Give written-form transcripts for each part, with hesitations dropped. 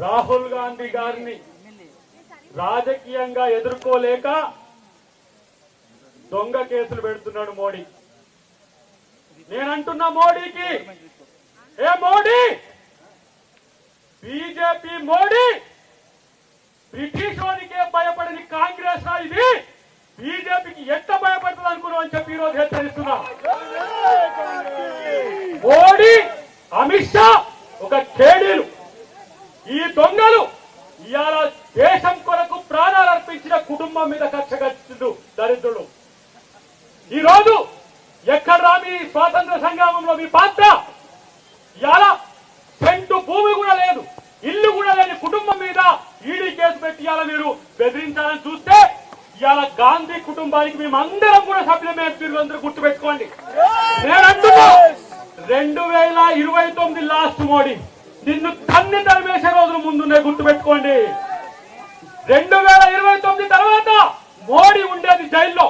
రాహుల్ గాంధీ గారిని రాజకీయంగా ఎదుర్కోలేక దొంగ కేసులు పెడుతున్నాడు మోడీ. నేనంటున్నా మోడీకి, ఏ మోడీ, బీజేపీ మోడీ బ్రిటిష్ వాడికే భయపడని కాంగ్రెస్ ఇది బీజేపీకి ఎంత భయపడుతుంది అనుకున్నాం అని చెప్పి ఈరోజు హెచ్చరిస్తున్నా. మోడీ, అమిత్ షా ఒక కేడీలు, ఈ దొంగలు ఇవాళ దేశం కొరకు ప్రాణాలు అర్పించిన కుటుంబం మీద కక్ష కట్టిండు దరిద్రులు. ఈ రోజు ఎక్కడ మీ స్వాతంత్ర సంగ్రామంలో మీ పాత్ర? ఇవాళ సెంటు భూమి కూడా లేదు, ఇల్లు కూడా లేని కుటుంబం మీద ఈడీ కేసు పెట్టి ఇవాళ మీరు బెదిరించాలని చూస్తే ఇవాళ గాంధీ కుటుంబానికి మేమందరం కూడా సభ్యులమే. అందరూ గుర్తుపెట్టుకోండి. నేనంటున్నా 2029 లాస్ట్ మోడీ నిన్ను తన్ని తరిమేసే రోజులు ముందున్నాయి, గుర్తుపెట్టుకోండి. 2029 తర్వాత మోడీ ఉండేది జైల్లో.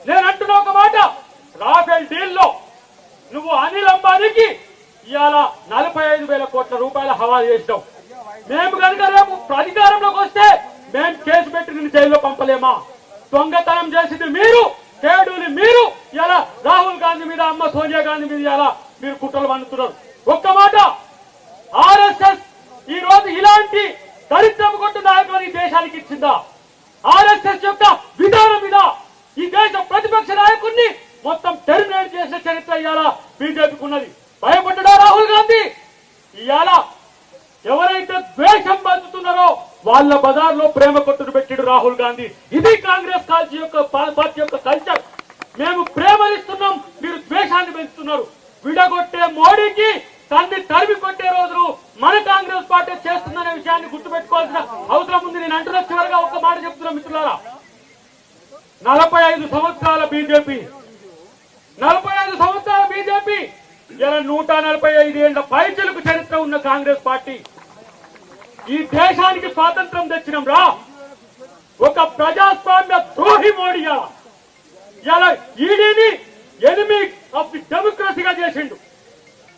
నేను అంటున్నా ఒక మాట, రాఫెల్ డీల్లో నువ్వు అనిల్ అంబానీకి ఇవాళ 45,000 కోట్ల రూపాయల హవాలా చేసినావు. మేము కనుక రేపు అధికారంలోకి వస్తే మేము కేసు పెట్టి నిన్ను జైల్లో పంపలేమా? దొంగతనం చేసింది మీరు, కేడుని మీరు. ఇలా రాహుల్ గాంధీ మీద, అమ్మ సోనియా గాంధీ మీద ఇలా మీరు కుట్రలు పండుతున్నారు. ఒక్క మాట, ఆర్ఎస్ఎస్ ఈ రోజు ఇలాంటి దరిద్రం కొట్టు నాయకులను ఈ దేశానికి ఇచ్చిందా? ఆర్ఎస్ఎస్ యొక్క విధానం మీద ఈ దేశ ప్రతిపక్ష నాయకుడిని మొత్తం టెర్మినేట్ చేసిన చరిత్ర ఇవాళ బీజేపీకి ఉన్నది. భయపడ్డా రాహుల్ గాంధీ? ఇవాళ ఎవరైతే ద్వేషం పంచుతున్నారో వాళ్ళ బజార్లో ప్రేమ కొట్టును పెట్టిడు రాహుల్ గాంధీ. ఇది కాంగ్రెస్ పార్టీ యొక్క కల్చర్. మేము ప్రేమనిస్తున్నాం, మీరు ద్వేషాన్ని పెంచుతున్నారు. విడగొట్టే మోడీకి తన్ని తరిమి కొట్టే రోజులు మన కాంగ్రెస్ పార్టీ చేస్తుందనే విషయాన్ని గుర్తుపెట్టుకోవాల్సిన అవసరం ఉంది. నేను అంటున్న చివరిగా ఒక్క మాట చెప్తున్నా మిత్రులారా, 45 సంవత్సరాల బీజేపీ, 45 సంవత్సరాల బీజేపీ, ఇలా 145 ఏళ్ల పైచలకు చరిత్ర ఉన్న కాంగ్రెస్ పార్టీ ఈ దేశానికి స్వాతంత్రం తెచ్చినాం రా. ఒక ప్రజాస్వామ్య ద్రోహి మోడీ ఇలా ఈడీని ఎనిమీ ఆఫ్ ది డెమోక్రసీగా చేసిండు.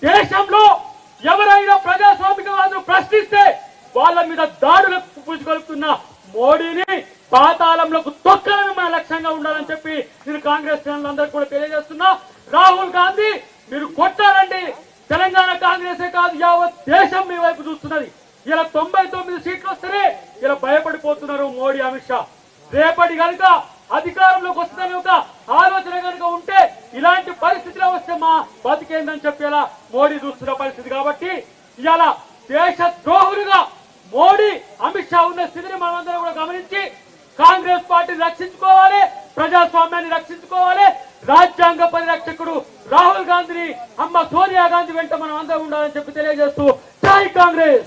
దేశంలో ఎవరైనా ప్రజాస్వామికవాదులు ప్రశ్నిస్తే వాళ్ళ మీద దాడులకు పూజగలుపుతున్న మోడీని పాతాళంలోకి తొక్కడమే మన లక్ష్యంగా ఉండాలని చెప్పి నేను కాంగ్రెస్ శ్రేణులందరికీ కూడా తెలియజేస్తున్నా. రాహుల్ గాంధీ మీరు కొట్టారండి, తెలంగాణ కాంగ్రెసే కాదు యావత్ దేశం మీ వైపు చూస్తున్నది. ఇలా 99 సీట్లు వస్తేనే ఇలా భయపడిపోతున్నారు మోడీ, అమిత్ షా. రేపటి కనుక అధికారంలోకి వస్తుందని ఒక ఆలోచన కనుక ఉంటే ఇలాంటి పరిస్థితిలో వస్తే మా బతికేందని చెప్పేలా మోడీ చూస్తున్న పరిస్థితి. కాబట్టి ఇవాళ దేశ ద్రోహులుగా మోడీ, అమిత్ షా ఉన్న స్థితిని మనమందరం కూడా గమనించి కాంగ్రెస్ పార్టీని రక్షించుకోవాలి, ప్రజాస్వామ్యాన్ని రక్షించుకోవాలి. రాజ్యాంగ పరిరక్షకుడు రాహుల్ గాంధీని, అమ్మ సోనియా గాంధీ వెంట మనం అందరం ఉండాలని చెప్పి తెలియజేస్తూ జై కాంగ్రెస్.